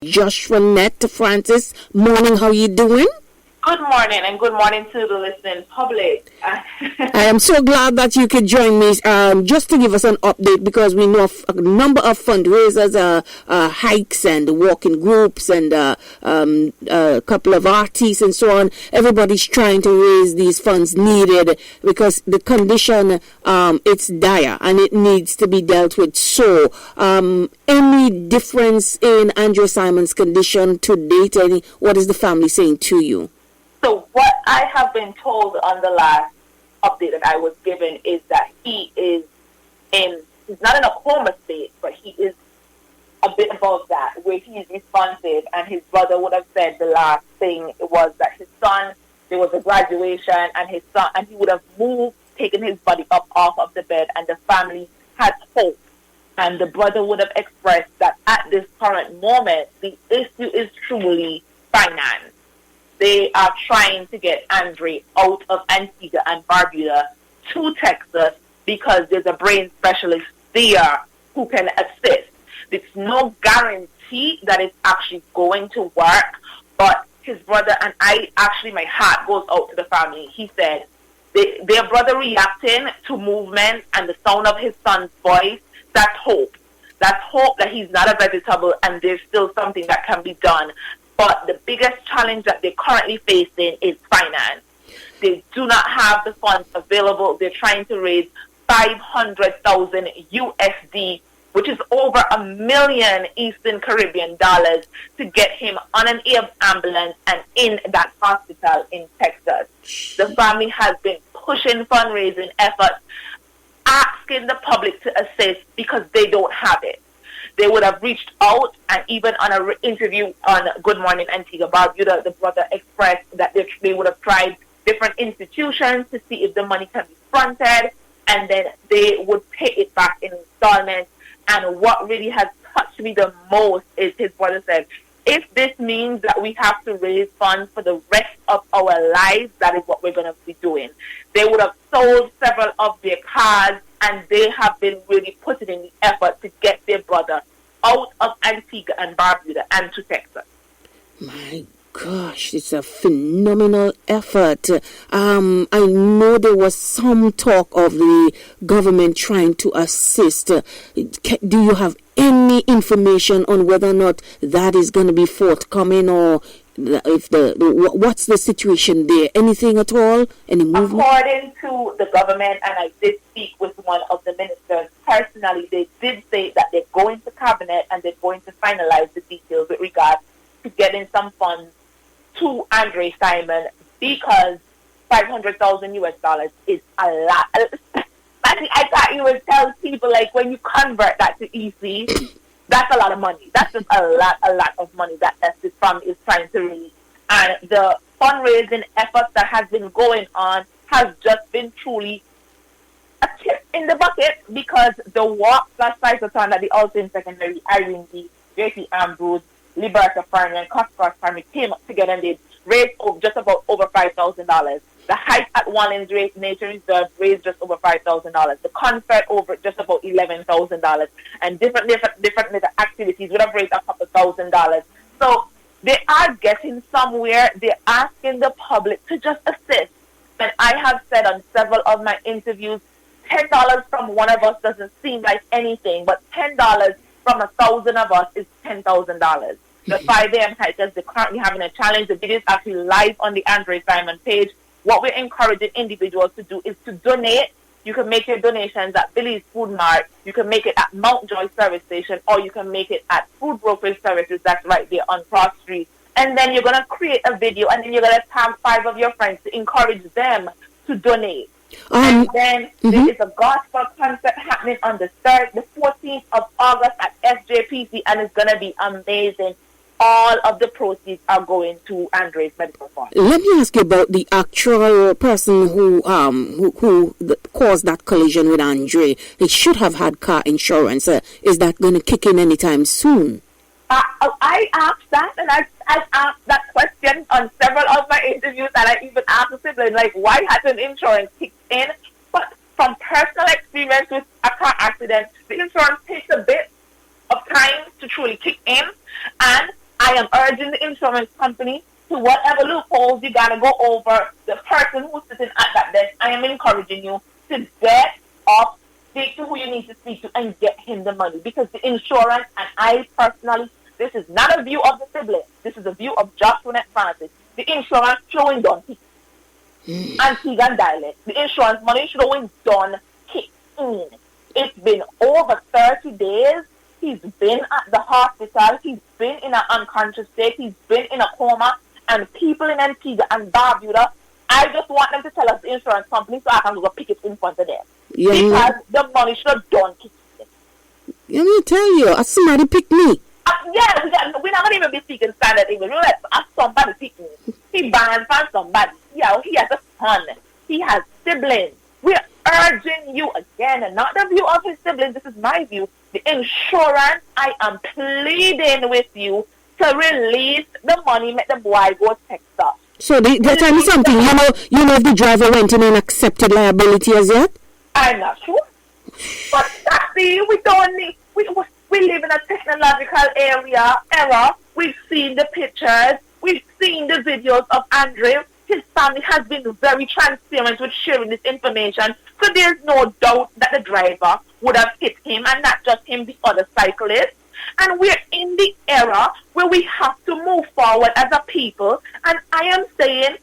Joshua Net Francis. Morning, how you doing? Good morning, and good morning to the listening public. I am so glad that you could join me just to give us an update, because we know a number of fundraisers, hikes and walking groups and a couple of artists and so on. Everybody's trying to raise these funds needed because the condition, it's dire and it needs to be dealt with. So, any difference in Andrew Simon's condition to date? What is the family saying to you? So what I have been told on the last update that I was given is that he's not in a coma state, but he is a bit above that, where he is responsive, and his brother would have said the last thing was that his son, there was a graduation, and he would have taken his body up off of the bed, and the family had hope. And the brother would have expressed that at this current moment, the issue is truly finance. They are trying to get Andre out of Antigua and Barbuda to Texas because there's a brain specialist there who can assist. There's no guarantee that it's actually going to work, but his brother and my heart goes out to the family. He said their brother reacting to movement and the sound of his son's voice, that's hope. That's hope that he's not a vegetable and there's still something that can be done. But the biggest challenge that they're currently facing is finance. They do not have the funds available. They're trying to raise 500,000 USD, which is over $1 million Eastern Caribbean dollars, to get him on an ambulance and in that hospital in Texas. The family has been pushing fundraising efforts, asking the public to assist because they don't have it. They would have reached out, and even on an interview on Good Morning Antigua Barbuda, the brother expressed that they would have tried different institutions to see if the money can be fronted, and then they would pay it back in installments. And what really has touched me the most is his brother said, if this means that we have to raise funds for the rest of our lives, that is what we're going to be doing. They would have sold several of their cars, and they have been really putting in the effort to get their brother out of Antigua and Barbuda and to Texas. My gosh, it's a phenomenal effort. I know there was some talk of the government trying to assist. Do you have any information on whether or not that is going to be forthcoming, or if what's the situation there? Anything at all? Any movement? According to the government, and I did speak with one of the ministers personally, they did say that they're going to cabinet and they're going to finalize the details with regard to getting some funds to Andre Simon, because 500,000 US dollars is a lot. I thought you would tell people, like, when you convert that to EC, that's a lot of money. That's just a lot of money that this fund is trying to raise. And the fundraising efforts that has been going on has just been truly a tip in the bucket, because the walk / cyclethon that the Alton Secondary, Irene D, JT Ambrose, Liberta Farmer, and Coscross Farmer came up together, and they raised just about over $5,000. The hike at Wallens Nature Reserve raised just over $5,000. The concert over just about $11,000. And different activities would have raised a couple $1,000. So they are getting somewhere. They're asking the public to just assist. And I have said on several of my interviews, $10 from one of us doesn't seem like anything, but $10 from 1,000 of us is $10,000. The 5 a.m. hikers, they're currently having a challenge. The video is actually live on the Andre Simon page. What we're encouraging individuals to do is to donate. You can make your donations at Billy's Food Mart. You can make it at Mount Joy Service Station, or you can make it at Food Brokerage Services. That's right there on Cross Street. And then you're going to create a video, and then you're going to tag 5 of your friends to encourage them to donate. And then there is a gospel concert happening on the 14th of August at SJPC, and it's going to be amazing. All of the proceeds are going to Andre's medical fund. Let me ask you about the actual person who caused that collision with Andre. He should have had car insurance. Is that going to kick in anytime soon? I asked that, and I've asked that question on several of my interviews, and I even asked a sibling, like, why hasn't insurance kicked in? But from personal experience with a car accident, the insurance takes a bit of time to truly kick in, and I am urging the insurance company to whatever loopholes you got to go over, the person who's sitting at that desk, I am encouraging you to get up, speak to who you need to speak to, and get him the money. Because the insurance, and I personally, this is not a view of the sibling. This is a view of Joshua Francis. The insurance showing done and Tegan dialect. The insurance money showing done kicked in. It's been over 30 days. He's been at the hospital. He's been in an unconscious state. He's been in a coma. And people in Antigua and Barbuda, I just want them to tell us the insurance company so I can go pick it in front of them. Yeah, because the money should have done kicked in. Let me tell you, somebody picked me. We're not going to even be speaking standard English. We're like, somebody picked me. He banned from somebody. Yeah, he has a son. He has siblings. We're urging you again, and not the view of his siblings. This is my view. The insurance, I am pleading with you to release the money, make the boy go Texas. So they tell me something. You know if the driver went in and accepted liability as yet? I'm not sure. But see, we don't need. We live in a technological era. We've seen the pictures. We've seen the videos of Andrew. His family has been very transparent with sharing this information. So there's no doubt that the driver would have hit him, and not just him, the other cyclist. And we're in the era where we have to move forward as a people. And I am saying,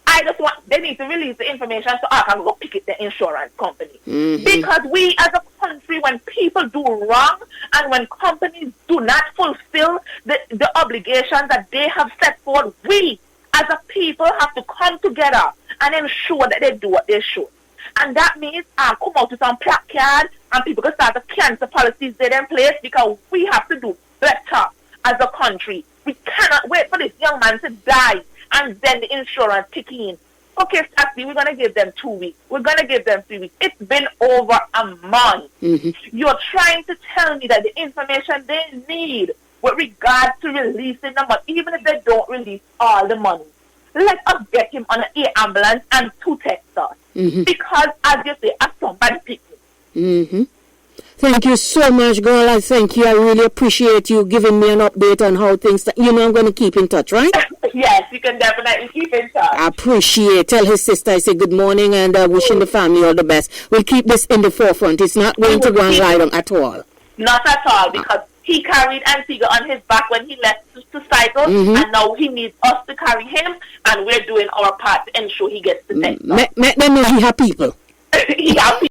I just want, they need to release the information so I can go pick it the insurance company. Mm-hmm. Because we as a country, when people do wrong and when companies do not fulfill the obligations that they have set forth, we as a people have to come together and ensure that they do what they should. And that means I'll come out with some placard and people can start to cancel policies that are in place, because we have to do better as a country. We cannot wait for this young man to die and then the insurance kick in. Okay, Sassy, we're going to give them 2 weeks. We're going to give them 3 weeks. It's been over a month. Mm-hmm. You're trying to tell me that the information they need with regard to releasing the money, even if they don't release all the money, let us get him on an air ambulance and to Texas. Mm-hmm. Because, as you say, somebody picked me. Mm-hmm. Thank you so much, girl. I thank you. I really appreciate you giving me an update on how things... I'm going to keep in touch, right? Yes, you can definitely keep in touch. I appreciate. Tell his sister I say good morning and wishing the family all the best. We'll keep this in the forefront. It's not going to go and lie down at all. Not at all, because he carried Antigua on his back when he left to cycle, mm-hmm. and now he needs us to carry him, and we're doing our part to ensure he gets to Texas. Make them know he have people. He have people.